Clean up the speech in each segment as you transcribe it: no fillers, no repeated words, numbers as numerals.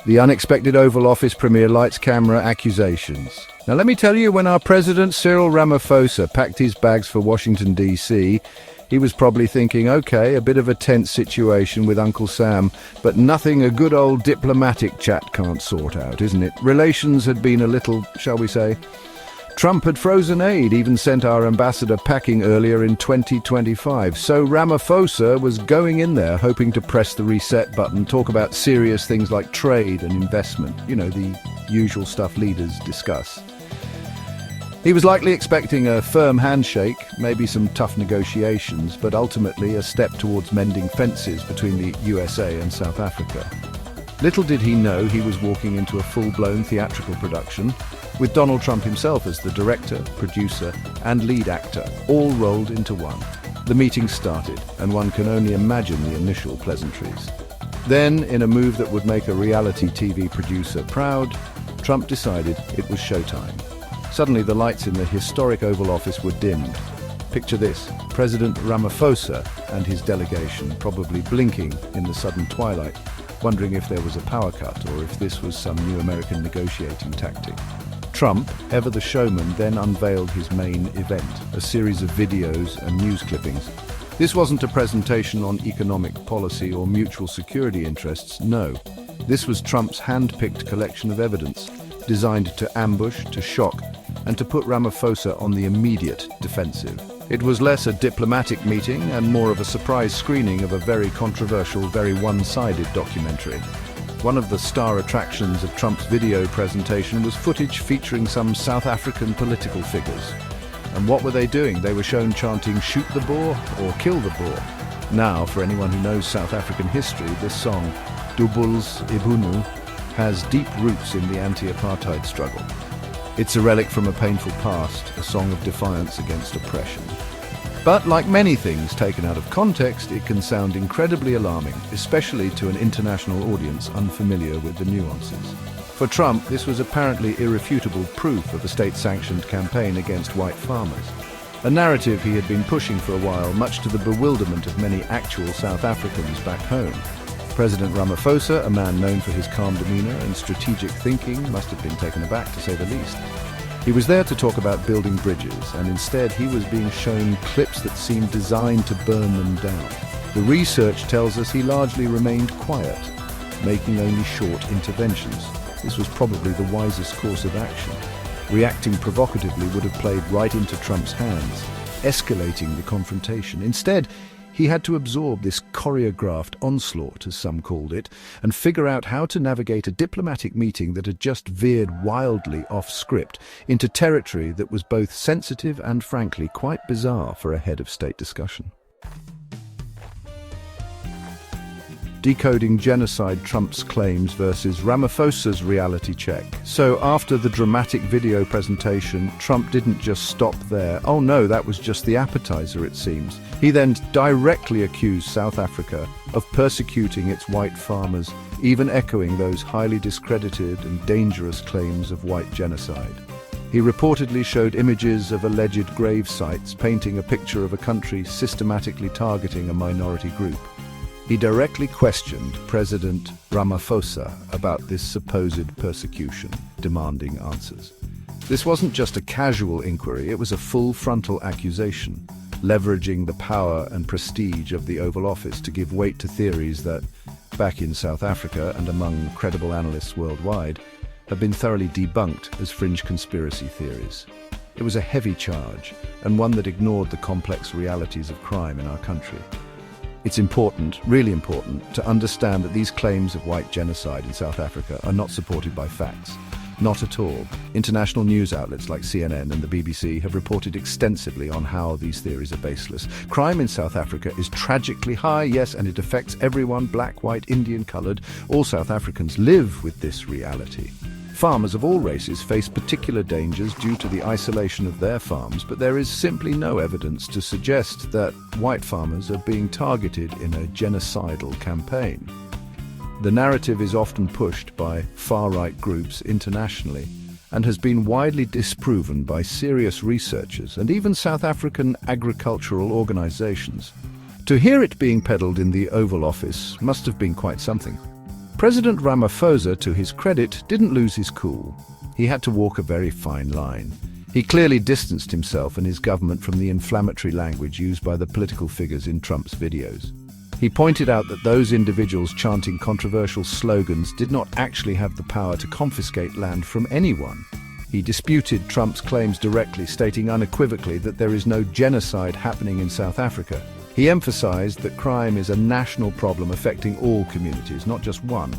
The unexpected Oval Office premiere lights camera accusations. Now let me tell you, when our president Cyril Ramaphosa packed his bags for Washington, D.C., he was probably thinking, okay, a bit of a tense situation with Uncle Sam, but nothing a good old diplomatic chat can't sort out, isn't it? Relations had been a little, shall we say. Trump had frozen aid, even sent our ambassador packing earlier in 2025. So Ramaphosa was going in there hoping to press the reset button, talk about serious things like trade and investment, you know, the usual stuff leaders discuss. He was likely expecting a firm handshake, maybe some tough negotiations, but ultimately a step towards mending fences between the USA and South Africa. Little did he know he was walking into a full-blown theatrical production, with Donald Trump himself as the director, producer, and lead actor, all rolled into one. The meeting started, and one can only imagine the initial pleasantries. Then, in a move that would make a reality TV producer proud, Trump decided it was showtime. Suddenly, the lights in the historic Oval Office were dimmed. Picture this: President Ramaphosa and his delegation probably blinking in the sudden twilight, wondering if there was a power cut or if this was some new American negotiating tactic. Trump, ever the showman, then unveiled his main event, a series of videos and news clippings. This wasn't a presentation on economic policy or mutual security interests, no. This was Trump's hand-picked collection of evidence, designed to ambush, to shock, and to put Ramaphosa on the immediate defensive. It was less a diplomatic meeting and more of a surprise screening of a very controversial, very one-sided documentary. One of the star attractions of Trump's video presentation was footage featuring some South African political figures. And what were they doing? They were shown chanting, "Shoot the Boer" or "Kill the Boer." Now, for anyone who knows South African history, this song, "Dubuls Ibunu," has deep roots in the anti-apartheid struggle. It's a relic from a painful past, a song of defiance against oppression. But like many things taken out of context, it can sound incredibly alarming, especially to an international audience unfamiliar with the nuances. For Trump, this was apparently irrefutable proof of a state-sanctioned campaign against white farmers. A narrative he had been pushing for a while, much to the bewilderment of many actual South Africans back home. President Ramaphosa, a man known for his calm demeanor and strategic thinking, must have been taken aback, to say the least. He was there to talk about building bridges, and instead he was being shown clips that seemed designed to burn them down. The research tells us he largely remained quiet, making only short interventions. This was probably the wisest course of action. Reacting provocatively would have played right into Trump's hands, escalating the confrontation. Instead, he had to absorb this choreographed onslaught, as some called it, and figure out how to navigate a diplomatic meeting that had just veered wildly off script into territory that was both sensitive and, frankly, quite bizarre for a head of state discussion. Decoding genocide Trump's claims versus Ramaphosa's reality check. So after the dramatic video presentation, Trump didn't just stop there. Oh no, that was just the appetizer, it seems. He then directly accused South Africa of persecuting its white farmers, even echoing those highly discredited and dangerous claims of white genocide. He reportedly showed images of alleged grave sites, painting a picture of a country systematically targeting a minority group. He directly questioned President Ramaphosa about this supposed persecution, demanding answers. This wasn't just a casual inquiry, it was a full frontal accusation, leveraging the power and prestige of the Oval Office to give weight to theories that, back in South Africa and among credible analysts worldwide, have been thoroughly debunked as fringe conspiracy theories. It was a heavy charge, and one that ignored the complex realities of crime in our country. It's important, really important, to understand that these claims of white genocide in South Africa are not supported by facts. Not at all. International news outlets like CNN and the BBC have reported extensively on how these theories are baseless. Crime in South Africa is tragically high, yes, and it affects everyone, black, white, Indian, coloured. All South Africans live with this reality. Farmers of all races face particular dangers due to the isolation of their farms, but there is simply no evidence to suggest that white farmers are being targeted in a genocidal campaign. The narrative is often pushed by far-right groups internationally and has been widely disproven by serious researchers and even South African agricultural organizations. To hear it being peddled in the Oval Office must have been quite something. President Ramaphosa, to his credit, didn't lose his cool. He had to walk a very fine line. He clearly distanced himself and his government from the inflammatory language used by the political figures in Trump's videos. He pointed out that those individuals chanting controversial slogans did not actually have the power to confiscate land from anyone. He disputed Trump's claims directly, stating unequivocally that there is no genocide happening in South Africa. He emphasized that crime is a national problem affecting all communities, not just one.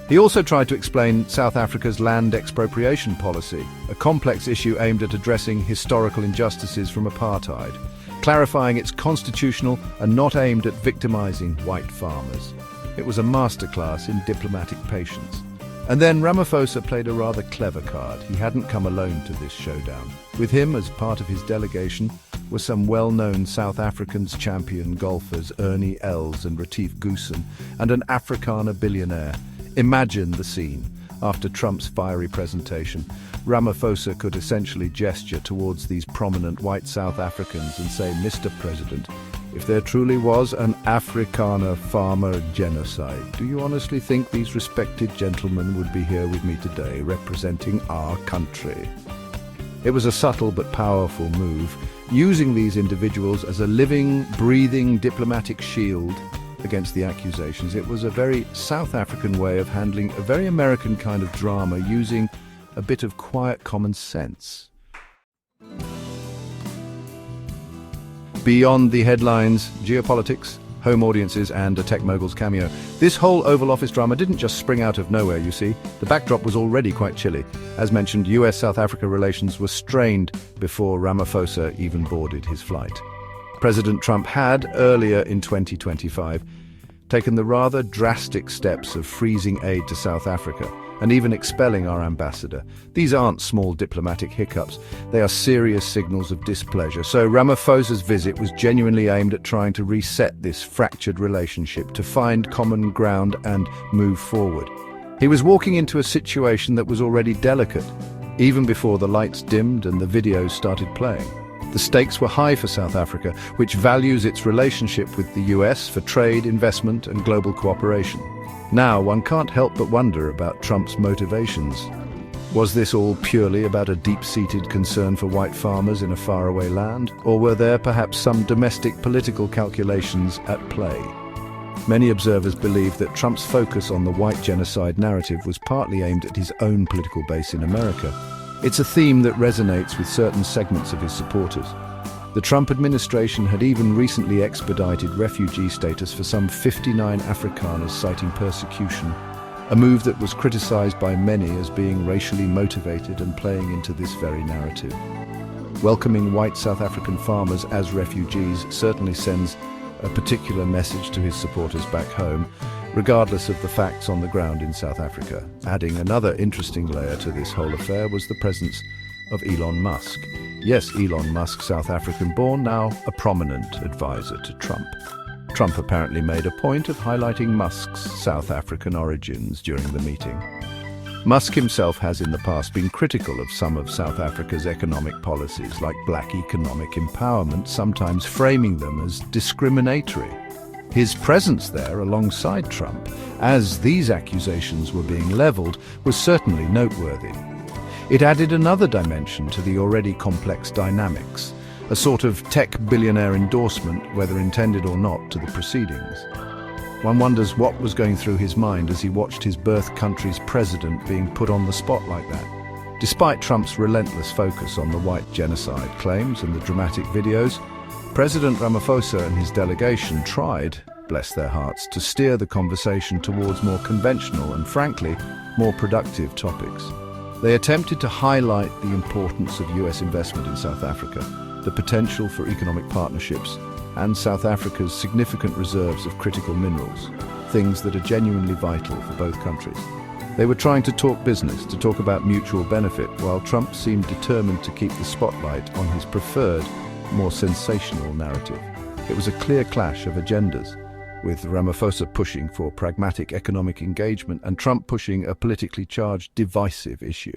He also tried to explain South Africa's land expropriation policy, a complex issue aimed at addressing historical injustices from apartheid, clarifying it's constitutional and not aimed at victimizing white farmers. It was a masterclass in diplomatic patience. And then Ramaphosa played a rather clever card. He hadn't come alone to this showdown. With him, as part of his delegation, were some well-known South Africans champion golfers Ernie Els and Retief Goosen, and an Afrikaner billionaire. Imagine the scene. After Trump's fiery presentation, Ramaphosa could essentially gesture towards these prominent white South Africans and say, "Mr. President, if there truly was an Afrikaner farmer genocide, do you honestly think these respected gentlemen would be here with me today, representing our country?" It was a subtle but powerful move, using these individuals as a living, breathing diplomatic shield against the accusations. It was a very South African way of handling a very American kind of drama, using a bit of quiet common sense. Beyond the headlines, geopolitics, home audiences and a tech mogul's cameo. This whole Oval Office drama didn't just spring out of nowhere, you see. The backdrop was already quite chilly. As mentioned, US-South Africa relations were strained before Ramaphosa even boarded his flight. President Trump had, earlier in 2025, taken the rather drastic steps of freezing aid to South Africa and even expelling our ambassador. These aren't small diplomatic hiccups, they are serious signals of displeasure. So Ramaphosa's visit was genuinely aimed at trying to reset this fractured relationship, to find common ground and move forward. He was walking into a situation that was already delicate, even before the lights dimmed and the videos started playing. The stakes were high for South Africa, which values its relationship with the US for trade, investment and global cooperation. Now, one can't help but wonder about Trump's motivations. Was this all purely about a deep-seated concern for white farmers in a faraway land? Or were there perhaps some domestic political calculations at play? Many observers believe that Trump's focus on the white genocide narrative was partly aimed at his own political base in America. It's a theme that resonates with certain segments of his supporters. The Trump administration had even recently expedited refugee status for some 59 Afrikaners, citing persecution, a move that was criticized by many as being racially motivated and playing into this very narrative. Welcoming white South African farmers as refugees certainly sends a particular message to his supporters back home, regardless of the facts on the ground in South Africa. Adding another interesting layer to this whole affair was the presence of Elon Musk. Yes, Elon Musk, South African-born, now a prominent advisor to Trump. Trump apparently made a point of highlighting Musk's South African origins during the meeting. Musk himself has in the past been critical of some of South Africa's economic policies, like black economic empowerment, sometimes framing them as discriminatory. His presence there alongside Trump, as these accusations were being leveled, was certainly noteworthy. It added another dimension to the already complex dynamics, a sort of tech billionaire endorsement, whether intended or not, to the proceedings. One wonders what was going through his mind as he watched his birth country's president being put on the spot like that. Despite Trump's relentless focus on the white genocide claims and the dramatic videos, President Ramaphosa and his delegation tried, bless their hearts, to steer the conversation towards more conventional and, frankly, more productive topics. They attempted to highlight the importance of US investment in South Africa, the potential for economic partnerships, and South Africa's significant reserves of critical minerals, things that are genuinely vital for both countries. They were trying to talk business, to talk about mutual benefit, while Trump seemed determined to keep the spotlight on his preferred, more sensational narrative. It was a clear clash of agendas, with Ramaphosa pushing for pragmatic economic engagement and Trump pushing a politically charged, divisive issue.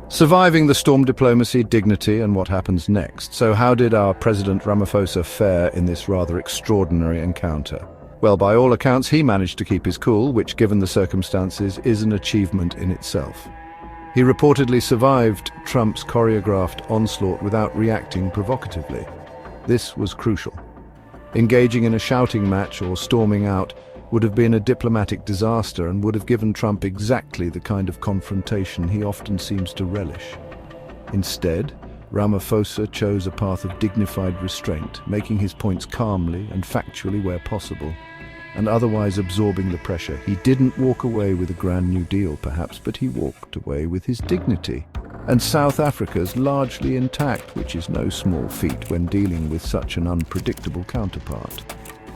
Surviving the storm, diplomacy, dignity, and what happens next. So how did our President Ramaphosa fare in this rather extraordinary encounter? Well, by all accounts, he managed to keep his cool, which, given the circumstances, is an achievement in itself. He reportedly survived Trump's choreographed onslaught without reacting provocatively. This was crucial. Engaging in a shouting match or storming out would have been a diplomatic disaster and would have given Trump exactly the kind of confrontation he often seems to relish. Instead, Ramaphosa chose a path of dignified restraint, making his points calmly and factually where possible, and otherwise absorbing the pressure. He didn't walk away with a grand new deal, perhaps, but he walked away with his dignity. And South Africa's largely intact, which is no small feat when dealing with such an unpredictable counterpart.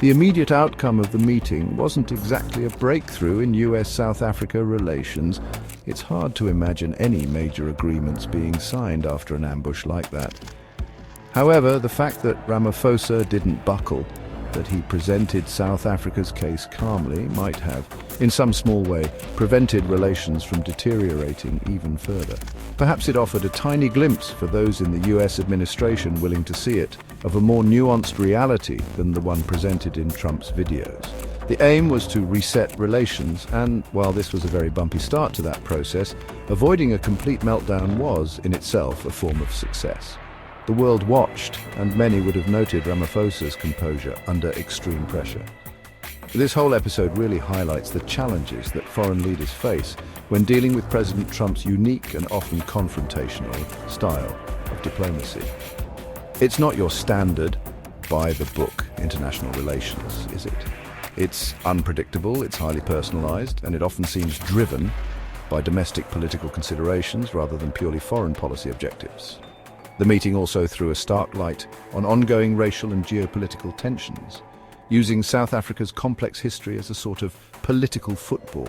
The immediate outcome of the meeting wasn't exactly a breakthrough in US-South Africa relations. It's hard to imagine any major agreements being signed after an ambush like that. However, the fact that Ramaphosa didn't buckle, that he presented South Africa's case calmly, might have, in some small way, prevented relations from deteriorating even further. Perhaps it offered a tiny glimpse for those in the US administration willing to see it, of a more nuanced reality than the one presented in Trump's videos. The aim was to reset relations, and while this was a very bumpy start to that process, avoiding a complete meltdown was, in itself, a form of success. The world watched, and many would have noted Ramaphosa's composure under extreme pressure. This whole episode really highlights the challenges that foreign leaders face when dealing with President Trump's unique and often confrontational style of diplomacy. It's not your standard, by-the-book international relations, is it? It's unpredictable, it's highly personalized, and it often seems driven by domestic political considerations rather than purely foreign policy objectives. The meeting also threw a stark light on ongoing racial and geopolitical tensions, using South Africa's complex history as a sort of political football.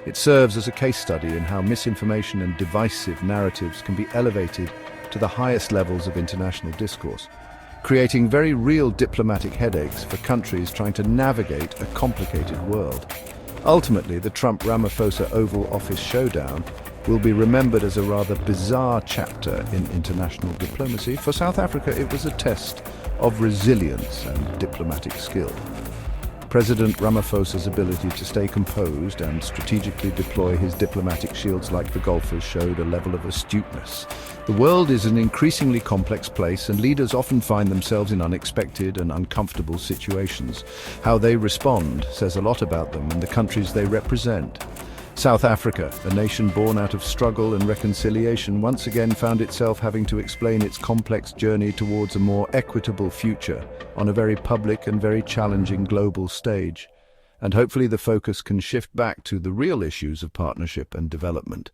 It serves as a case study in how misinformation and divisive narratives can be elevated to the highest levels of international discourse, creating very real diplomatic headaches for countries trying to navigate a complicated world. Ultimately, the Trump-Ramaphosa Oval Office showdown will be remembered as a rather bizarre chapter in international diplomacy. For South Africa, it was a test of resilience and diplomatic skill. President Ramaphosa's ability to stay composed and strategically deploy his diplomatic shields like the golfers showed a level of astuteness. The world is an increasingly complex place, and leaders often find themselves in unexpected and uncomfortable situations. How they respond says a lot about them and the countries they represent. South Africa, a nation born out of struggle and reconciliation, once again found itself having to explain its complex journey towards a more equitable future on a very public and very challenging global stage. And hopefully the focus can shift back to the real issues of partnership and development.